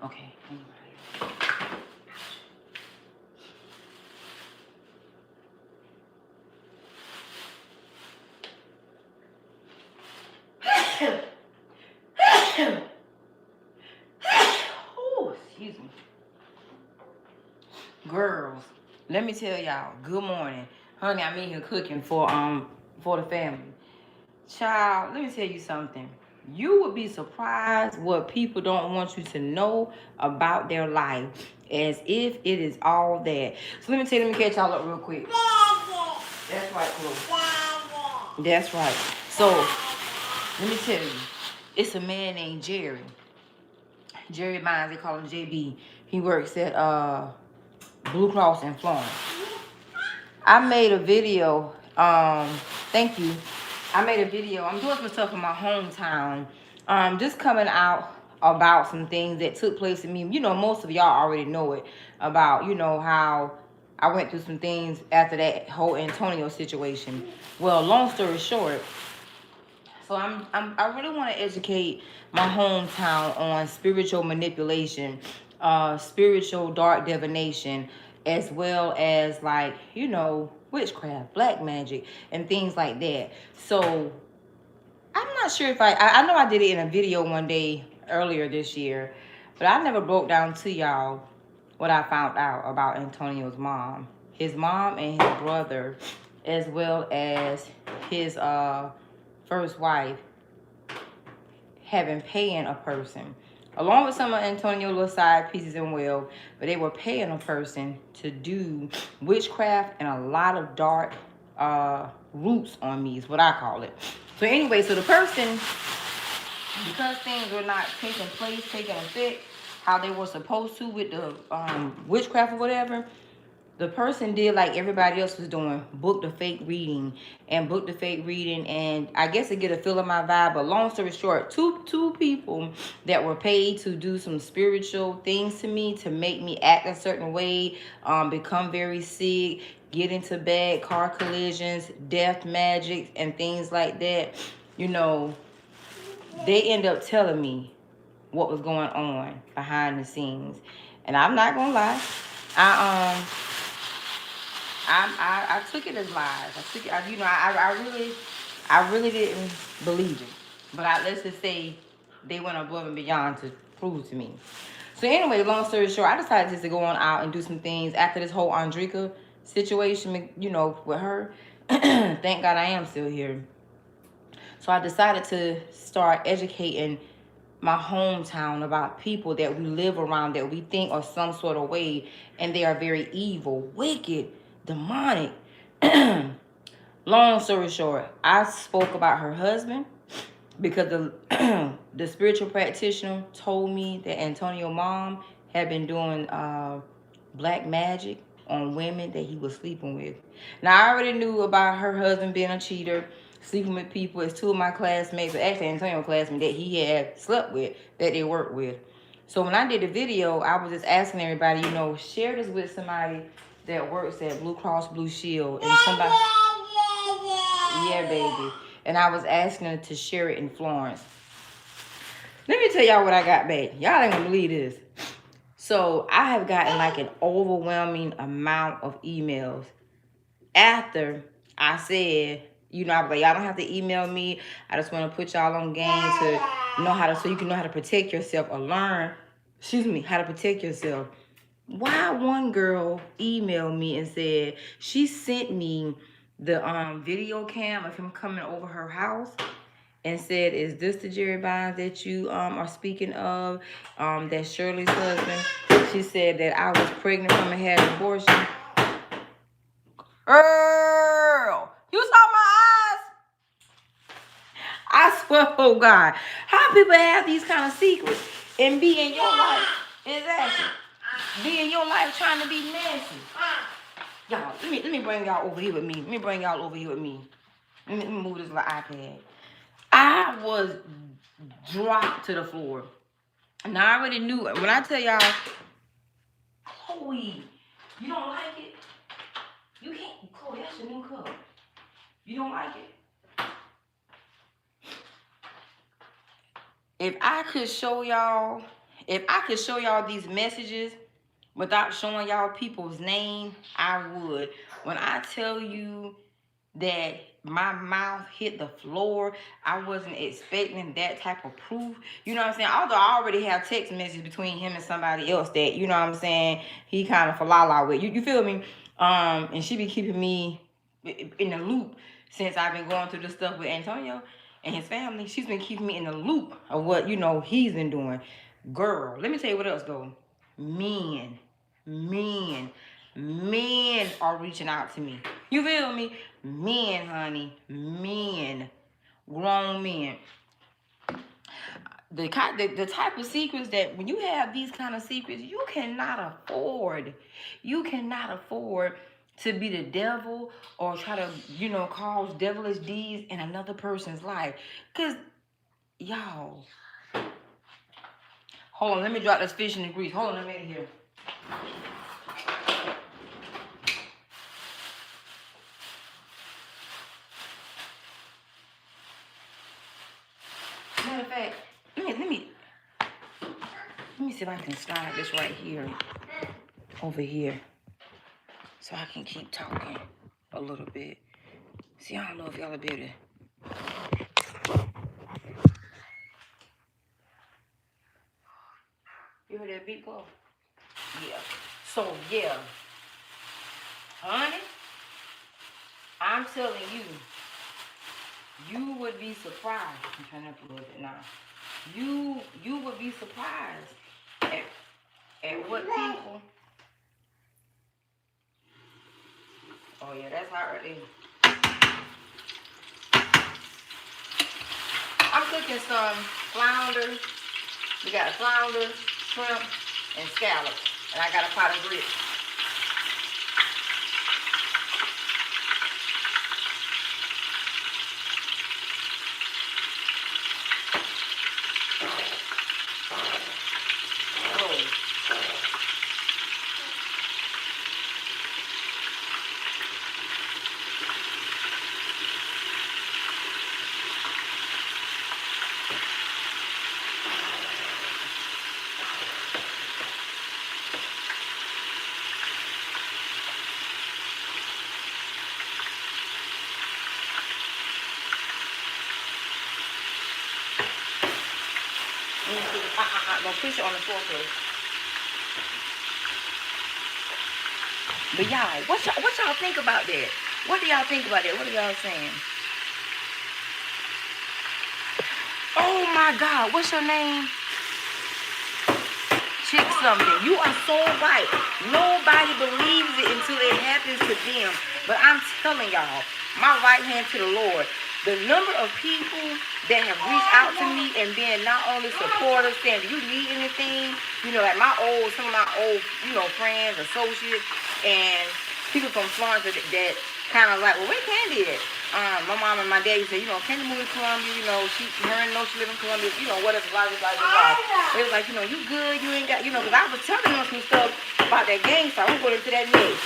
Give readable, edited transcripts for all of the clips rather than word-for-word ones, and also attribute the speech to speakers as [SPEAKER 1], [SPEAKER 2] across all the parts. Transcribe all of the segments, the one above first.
[SPEAKER 1] Okay. Oh, excuse me. Girls, let me tell y'all, good morning. Honey, I'm in here cooking for the family. Child, let me tell you something. You would be surprised what people don't want you to know about their life, as if it is all that. So let me catch y'all up real quick. That's right, Chloe. That's right. So let me tell you, it's a man named Jerry. Jerry Mines, they call him JB. He works at Blue Cross in Florence. I made a video. Thank you. I made a video. I'm doing some stuff in my hometown. Just coming out about some things that took place in me. You know, most of y'all already know it about, you know, how I went through some things after that whole Antonio situation. Well, long story short, so I really want to educate my hometown on spiritual manipulation, spiritual dark divination, as well as, like, you know, witchcraft, black magic, and things like that. So I'm not sure if I know I did it in a video one day earlier this year, but I never broke down to y'all what I found out about Antonio's mom. His mom and his brother, as well as his first wife, have been paying a person, along with some of Antonio's little side pieces and well, but they were paying a person to do witchcraft and a lot of dark roots on me, is what I call it. So anyway, so the person, because things were not taking effect how they were supposed to with the witchcraft or whatever, the person did like everybody else was doing, booked a fake reading, and I guess to get a feel of my vibe. But long story short, two people that were paid to do some spiritual things to me, to make me act a certain way, become very sick, get into bad car collisions, death magic, and things like that. You know, they end up telling me what was going on behind the scenes, and I'm not gonna lie, I took it as lies. I took it, I really didn't believe it. But let's just say they went above and beyond to prove to me. So anyway, long story short, I decided just to go on out and do some things after this whole Andrika situation, you know, with her. Thank God I am still here. So I decided to start educating my hometown about people that we live around that we think are some sort of way, and they are very evil, wicked, demonic. Long story short, I spoke about her husband because the spiritual practitioner told me that Antonio's mom had been doing black magic on women that he was sleeping with. Now, I already knew about her husband being a cheater, sleeping with people. It's two of my classmates, actually Antonio's classmates that he had slept with, that they worked with. So when I did the video, I was just asking everybody, you know, share this with somebody that works at Blue Cross Blue Shield, and somebody, yeah, baby. And I was asking her to share it in Florence. Let me tell y'all what I got back. Y'all ain't gonna believe this. So I have gotten like an overwhelming amount of emails after I said, you know, I was like, y'all don't have to email me. I just want to put y'all on game to know how to, so you can know how to protect yourself or learn, how to protect yourself. Why one girl emailed me and said she sent me the video cam of him coming over her house, and said, is this the Jerry Bynes that you are speaking of? That's Shirley's husband. She said that I was pregnant from and had an abortion. Girl, you saw my eyes? I swear, oh God, how people have these kind of secrets and be in your life? Exactly. Be in your life trying to be nasty. Y'all, let me bring y'all over here with me. Let me move this little iPad. I was dropped to the floor. Now I already knew it. When I tell y'all, Chloe, you don't like it? You can't, Chloe, that's your new cup. You don't like it? If I could show y'all If I could show y'all these messages without showing y'all people's name, I would. When I tell you that my mouth hit the floor, I wasn't expecting that type of proof. You know what I'm saying? Although I already have text messages between him and somebody else that, you know what I'm saying, he kind of falala with. You feel me? And she be keeping me in the loop since I've been going through this stuff with Antonio and his family. She's been keeping me in the loop of what, you know, he's been doing. Girl, let me tell you what else though. Men are reaching out to me. You feel me? Men, honey. Men. Grown men. The type of secrets that when you have these kind of secrets, you cannot afford to be the devil or try to, you know, cause devilish deeds in another person's life. Because, y'all, hold on, let me drop this fish in the grease. Hold on a minute here. Matter of fact, let me see if I can slide this right here over here so I can keep talking a little bit. See, I don't know if y'all will be able to. You heard that beat go? Yeah. So, yeah. Honey, I'm telling you, you would be surprised. I'm trying to plug it now. You would be surprised at what people. Oh yeah, that's hot right there. I'm cooking some flounder. We got flounder, shrimp, and scallops, and I got a pot of grits. Don't push it on the floor, please. But y'all, what y'all think about that? What do y'all think about that? What are y'all saying? Oh my God, what's your name? Chick something. You are so right. Nobody believes it until it happens to them. But I'm telling y'all, my right hand to the Lord, the number of people that have reached out to me and been not only supportive, saying, do you need anything? You know, like some of my old, you know, friends, associates, and people from Florida that kind of like, well, where Candy at? My mom and my daddy said, you know, Candy moved to Columbia, you know, she live in Columbia, you know, whatever, blah. They was like, you know, you good, you ain't got, you know, because I was telling them some stuff about that gang, so I'm going into that next.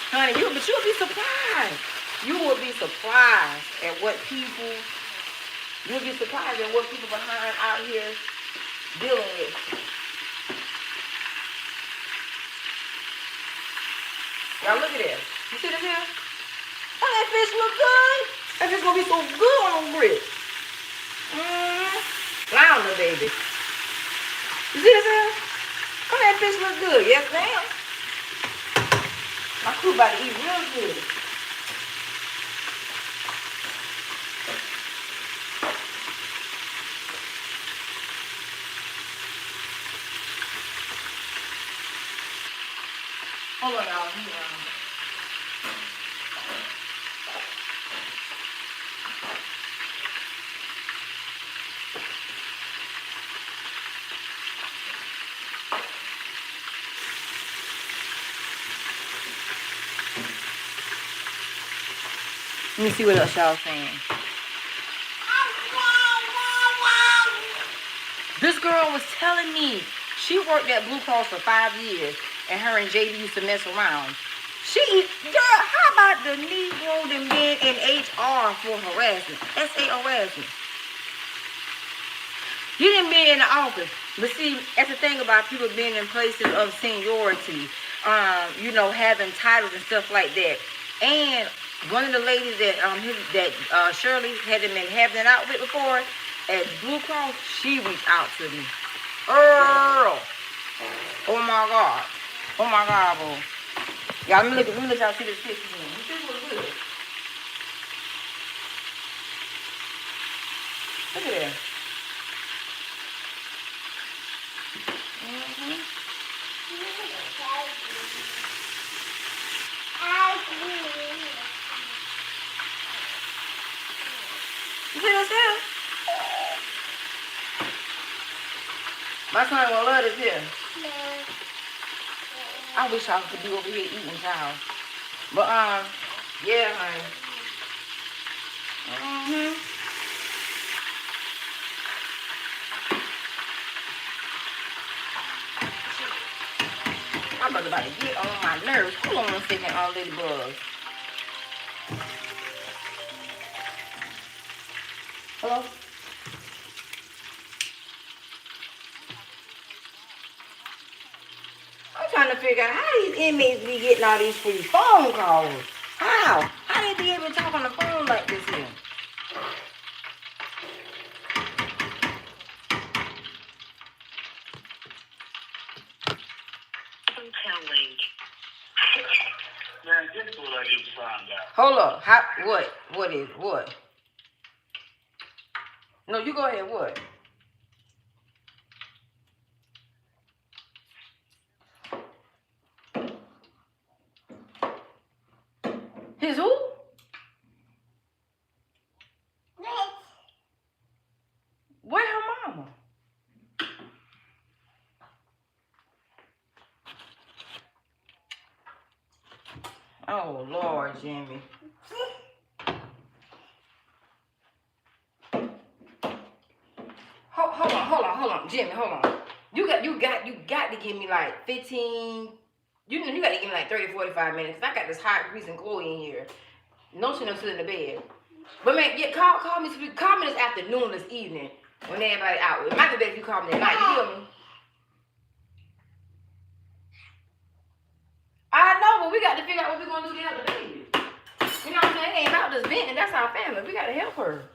[SPEAKER 1] Honey, you'll be surprised. You will be surprised at what people, behind out here dealing with. Y'all look at this. You see this here? Oh, that fish look good. That fish gonna be so good on them grits. Flounder, baby. You see this here? Oh, that fish look good. Yes, ma'am. My crew about to eat real good. Hold on, y'all. Let me see what else y'all saying. This girl was telling me she worked at Blue Cross for 5 years, and her and JD used to mess around. Girl, how about the Negro that been in HR for harassment? SA harassment. He didn't be in the office. But see, that's the thing about people being in places of seniority, having titles and stuff like that. And one of the ladies that Shirley had been having it out with before at Blue Cross, she reached out to me. Earl. Oh my God. Oh my God, bro. Y'all, let me let y'all see this picture again. This was good. Look at that. Mm-hmm. You see what's here? My son gonna love this here. I wish I could be over here eating, child. But yeah, honey. Mm-hmm. I'm about to get on my nerves. Hold on a second, Ladybug. Hello? I'm trying to figure out how these inmates be getting all these free phone calls. How? How they be able to talk on the phone like this here? Man, this is what I just found out. Hold up. How? What? What is? What? No, you go ahead. What? His who? Where her mama? Oh Lord, Jimmy. Hold on, Jimmy, hold on. You got to give me like 15. You got to give me like 30, 45 minutes. I got this hot grease and Chloe in here. No, she don't sit in the bed. But man, yeah, call me this afternoon, this evening, when everybody out. It might be better if you call me at night. You feel me? I know, but we got to figure out what we're gonna do to help the baby. You know what I'm saying? It ain't about this venting. That's our family. We got to help her,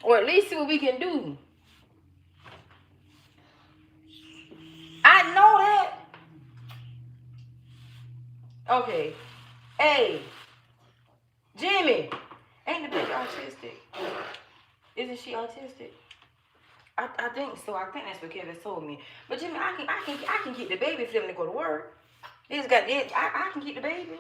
[SPEAKER 1] or at least see what we can do. I know that. Okay. Hey, Jimmy, ain't the bitch autistic? Isn't she autistic? I think so. I think that's what Kevin told me. But Jimmy, I can keep the baby for them to go to work. I can keep the baby,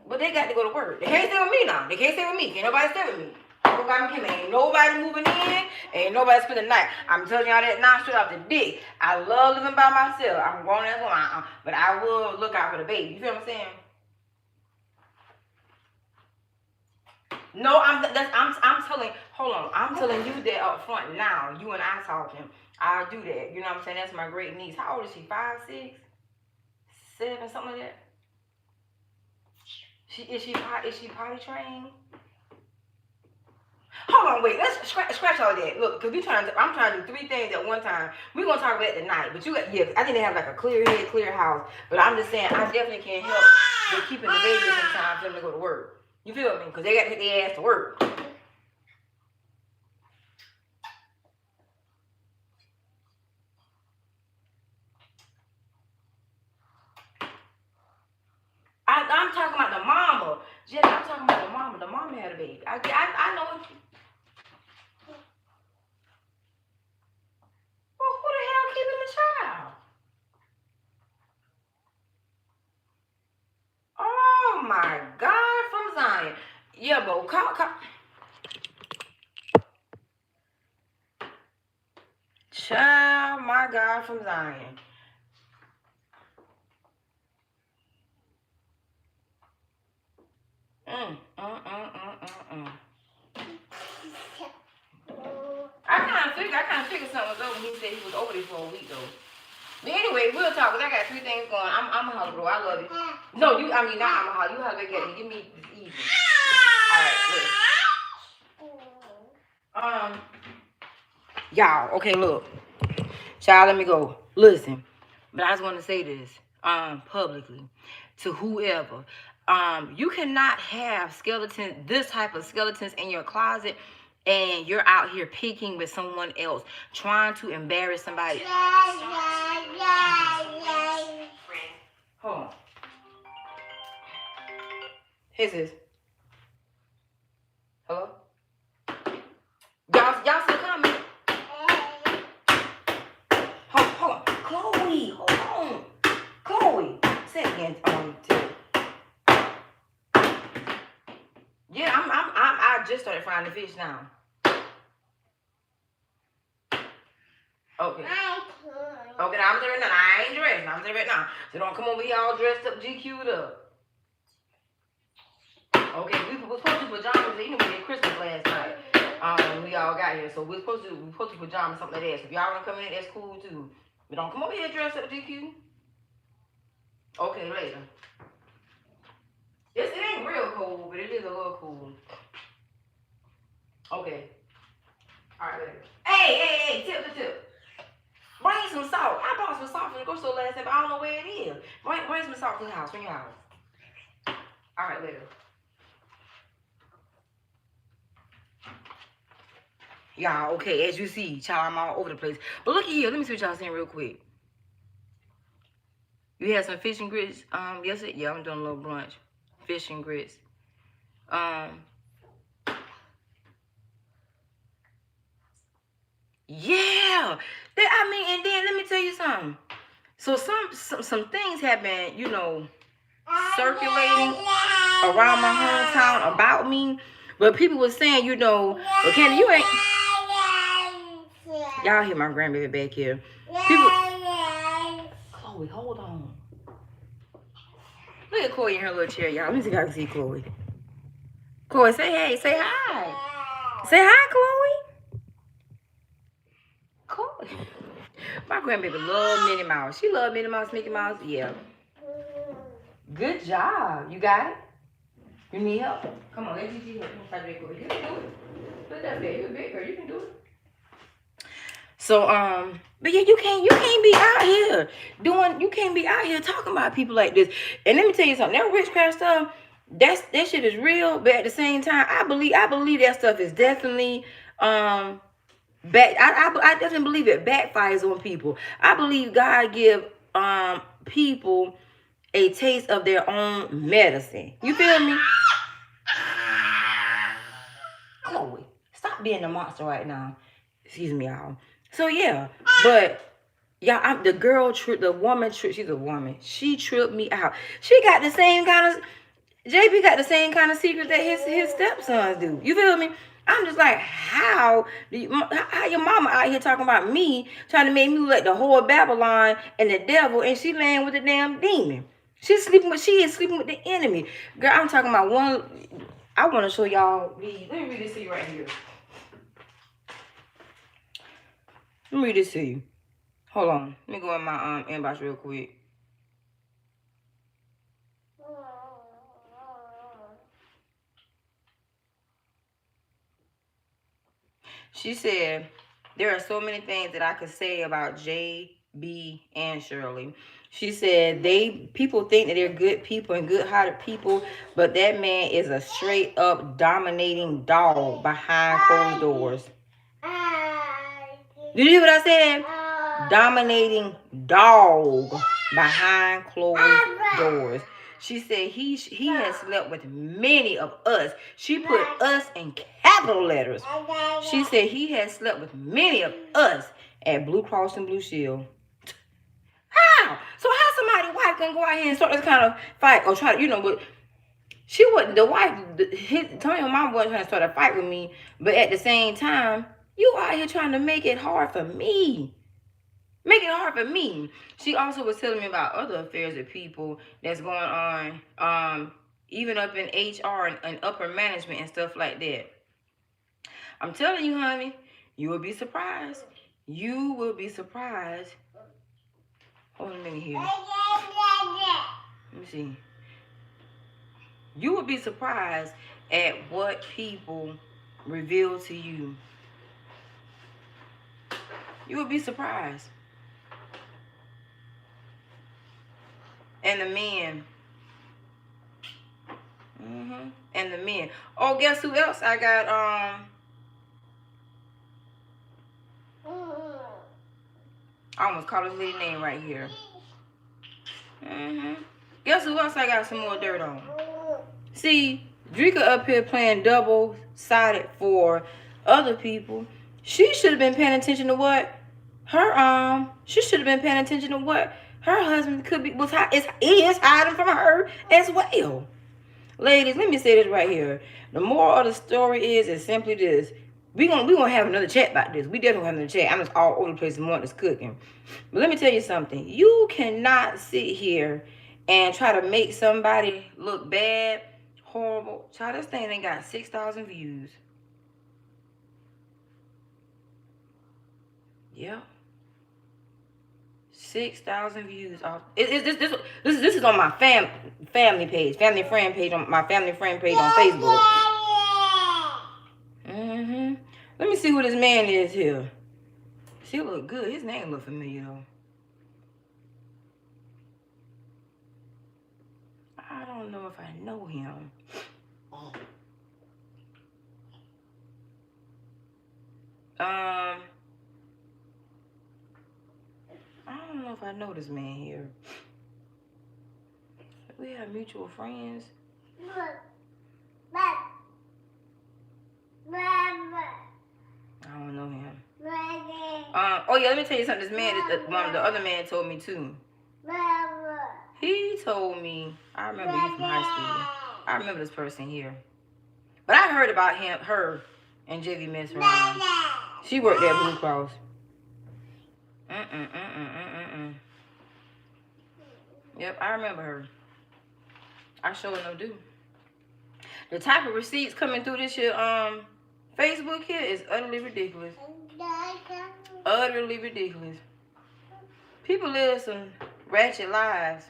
[SPEAKER 1] but they got to go to work. They can't stay with me now. They can't stay with me. Can't nobody stay with me. Ain't nobody moving in. Ain't nobody spending the night. I'm telling y'all that now straight off the dick. I love living by myself. I'm grown as woman, but I will look out for the baby. You feel what I'm saying? No, I'm telling. Hold on, I'm telling you that up front now. You and I talking. I'll do that. You know what I'm saying? That's my great niece. How old is she? 5, 6, 7, something like that. Is she potty trained? Hold on, wait. Let's scratch all that. Look, because I'm trying to do 3 things at one time. We're gonna talk about it tonight. But I think they have like a clear head, clear house. But I'm just saying, I definitely can help with keeping the baby sometimes for them to go to work. You feel me? Because they got to take their ass to work. I'm talking about the mama. Jenny, I'm talking about the mama. The mama had a baby. I know. Well, who the hell keeping the child? Oh my God, from Zion. Yeah, but call. Child, my God, from Zion. I kind of figured something was over. He said he was over there for a week though. But anyway, we'll talk because I got 3 things going. I'm a holler, bro. I love you. No, not I'm a holler. You holler back at me. Give me this evening. All right, good. Y'all, okay, look. Child, let me go. Listen. But I just want to say this publicly to whoever. You cannot have skeletons, this type of skeletons in your closet, and you're out here peeking with someone else, trying to embarrass somebody. Hold on. Here's this. Hello? Y'all still coming? Hold on. Chloe, hold on. Chloe. Say it again, yeah, I just started frying the fish now. Okay. Okay, now I'm dressed now. I ain't dressed. I'm dressed now. So don't come over here all dressed up, GQ'd up. Okay, we were supposed to pajamas. You know, we did Christmas last night. We all got here, so we're supposed to pajamas, something like that. So if y'all wanna come in, that's cool too. But don't come over here dressed up, GQ. Okay, later. It ain't real cold, but it is a little cool. Okay. All right, later. Hey, tip. Bring some salt. I bought some salt from the grocery store last time, but I don't know where it is. Bring some salt to the house, from your house. All right, later. Y'all, okay, as you see, child, I'm all over the place. But look here, let me see what y'all saying real quick. You had some fish and grits yesterday? Yeah, I'm doing a little brunch. Fish and grits. Yeah. I mean, and then let me tell you something. So some things have been, you know, circulating around my hometown about me. But people were saying, you know, well, Candy, you ain't. Y'all hear my grandbaby back here. People. Chloe, hold on. Look at Chloe in her little chair, y'all. Let me see if I can see Chloe. Chloe, say hey, say hi. Say hi, Chloe. Chloe. My grandbaby love Minnie Mouse. She love Minnie Mouse, Mickey Mouse. Yeah. Good job. You got it? You need help? Come on, let Gigi help. You can do it. Put that there. You're a big girl. You can do it. So, but yeah, you can't be out here you can't be out here talking about people like this. And let me tell you something, that witchcraft stuff, that shit is real, but at the same time, I believe that stuff is definitely I definitely believe it backfires on people. I believe God give people a taste of their own medicine. You feel me? Chloe, stop being a monster right now. Excuse me, y'all. So yeah, but y'all, the woman, she's a woman. She tripped me out. She got the same kind of, JP got the same kind of secrets that his stepsons do. You feel me? I'm just like, how your mama out here talking about me, trying to make me look like the whole Babylon and the devil, and she laying with the damn demon. She is sleeping with the enemy. Girl, I'm talking about one. I want to show y'all these. Let me read this to you right here. Let me read this to you. Hold on. Let me go in my inbox real quick. She said, there are so many things that I could say about JB and Shirley. She said people think that they're good people and good-hearted people, but that man is a straight up dominating dog behind closed doors. Did you hear what I said? Dominating dog behind closed doors. She said he has slept with many of us. She put us in capital letters. She said he has slept with many of us at Blue Cross and Blue Shield. How? So how somebody's wife can go out here and start this kind of fight or try to, you know, but she wasn't, the wife, Tonyo's mom wasn't trying to start a fight with me, but at the same time, you out here trying to make it hard for me. Make it hard for me. She also was telling me about other affairs of people that's going on, even up in HR and upper management and stuff like that. I'm telling you, honey, you will be surprised. You will be surprised. Hold on a minute here. Let me see. You will be surprised at what people reveal to you. You would be surprised. And the men. And the men. Oh, guess who else I got? I almost called this lady name right here. Guess who else I got some more dirt on? See, Drika up here playing double-sided for other people. She should have been paying attention to what her She should have been paying attention to what her husband is hiding from her as well. Ladies, let me say this right here. The moral of the story is simply this. We gonna have another chat about this. We definitely have another chat. I'm just all over the place this morning just cooking. But let me tell you something. You cannot sit here and try to make somebody look bad, horrible. Child, this thing ain't got 6,000 views. Yeah. 6,000 views off. This is on my family page, family friend page, on my family friend page on Facebook. Let me see who this man is here. He look good. His name look familiar though. I don't know if I know him. I don't know if I know this man here. We have mutual friends. I don't know him. Oh yeah, let me tell you something. This man, the other man told me too. He told me, I remember you from high school. I remember this person here. But I heard about her, and JV messing around. She worked at Blue Cross. Yep, I remember her. I sure enough do. The type of receipts coming through this here Facebook here is utterly ridiculous. Utterly ridiculous. People live some ratchet lives.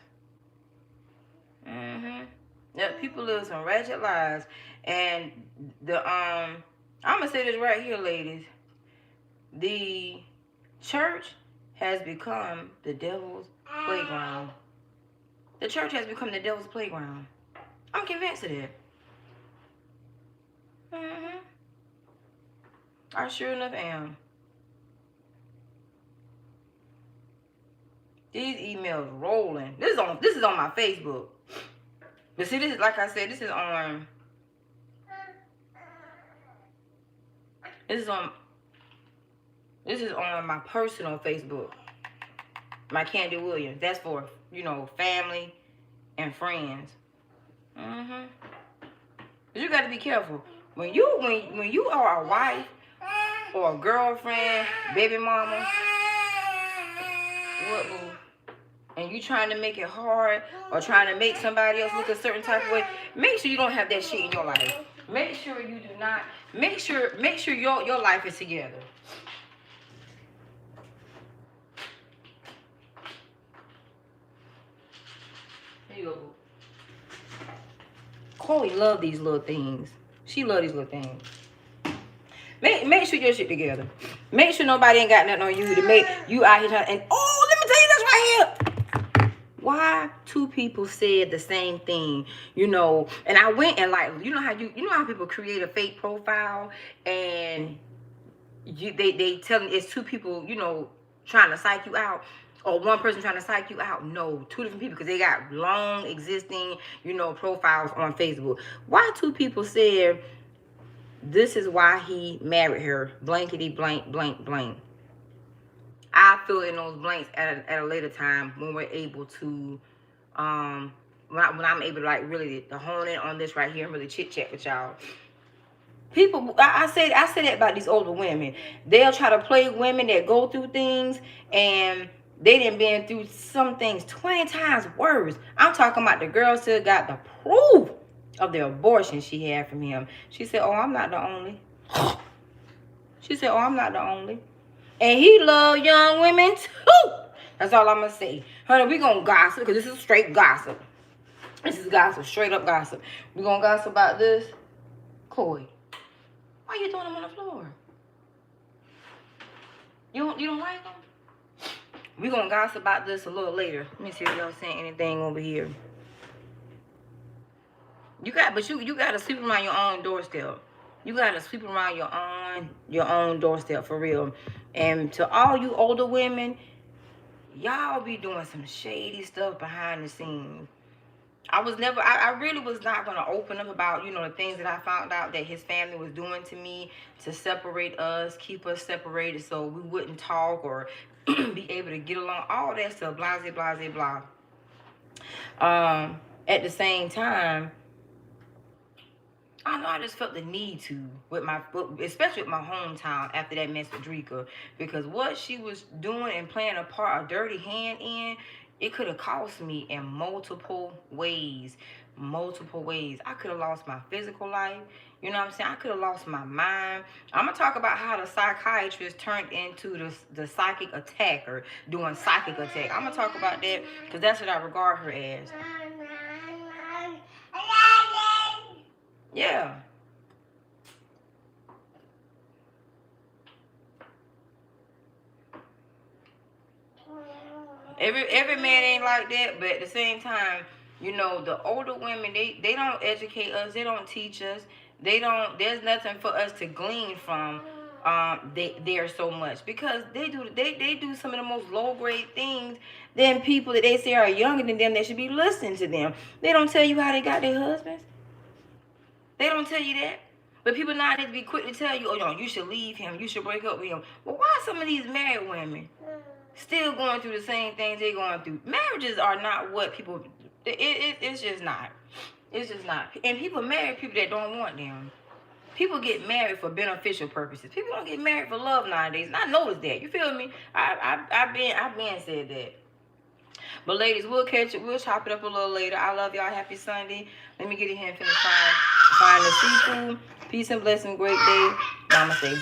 [SPEAKER 1] Yep, people live some ratchet lives. And I'm gonna say this right here, ladies. The church has become the devil's playground. The church has become the devil's playground. I'm convinced of that. I sure enough am. These emails rolling. This is on my Facebook. But see, this is, like I said, this is on my personal Facebook. My Candy Williams. That's for, family and friends. But you got to be careful. When you are a wife or a girlfriend, baby mama, what boo? And you trying to make it hard or trying to make somebody else look a certain type of way, make sure you don't have that shit in your life. Make sure you do not. Make sure your life is together. Here you go, boo. Chloe love these little things. She love these little things. Make sure your shit together. Make sure nobody ain't got nothing on you to make you out here trying. And let me tell you this right here. Why two people said the same thing, and I went and how people create a fake profile and they tell me it's two people, trying to psych you out. Or one person trying to psych you out. No, two different people because they got long existing, profiles on Facebook. Why two people said this is why he married her, blankety blank, blank, blank. I fill in those blanks at a later time when we're able to, when I'm able to really to hone in on this right here and really chit chat with y'all. People, I say that about these older women. They'll try to play women that go through things and they done been through some things 20 times worse. I'm talking about the girl still got the proof of the abortion she had from him. She said, I'm not the only. She said, I'm not the only. And he love young women too. That's all I'm going to say. Honey, we going to gossip because this is straight gossip. This is gossip, straight up gossip. We going to gossip about this. Chloe, why you throwing them on the floor? You don't like them? We're gonna gossip about this a little later. Let me see if y'all saying anything over here. You gotta sweep around your own doorstep. You gotta sweep around your own doorstep for real. And to all you older women, y'all be doing some shady stuff behind the scenes. I really was not going to open up about, the things that I found out that his family was doing to me to separate us, keep us separated so we wouldn't talk or be able to get along, all that stuff, blah, blah, blah, blah. At the same time, I know I just felt the need to, especially with my hometown after that mess with Drika, because what she was doing and playing a dirty hand in, it could have cost me in multiple ways. I could have lost my physical life. You know what I'm saying? I could have lost my mind. I'm going to talk about how the psychiatrist turned into the psychic attacker doing psychic attack. I'm going to talk about that because that's what I regard her as. Yeah. Every man ain't like that, but at the same time, the older women, they don't educate us, they don't teach us, there's nothing for us to glean from there so much, because they do some of the most low grade things than people that they say are younger than them that should be listening to them. They don't tell you how they got their husbands. They don't tell you that. But people now need to be quick to tell you, you should leave him, you should break up with him. Well, why some of these married women still going through the same things they're going through? Marriages are not what people, it's just not. It's just not. And people marry people that don't want them. People get married for beneficial purposes. People don't get married for love nowadays. And I noticed that. You feel me? I've been said that. But ladies, we'll catch it. We'll chop it up a little later. I love y'all. Happy Sunday. Let me get in here and finish find the seafood. Peace and blessing. Great day. Namaste.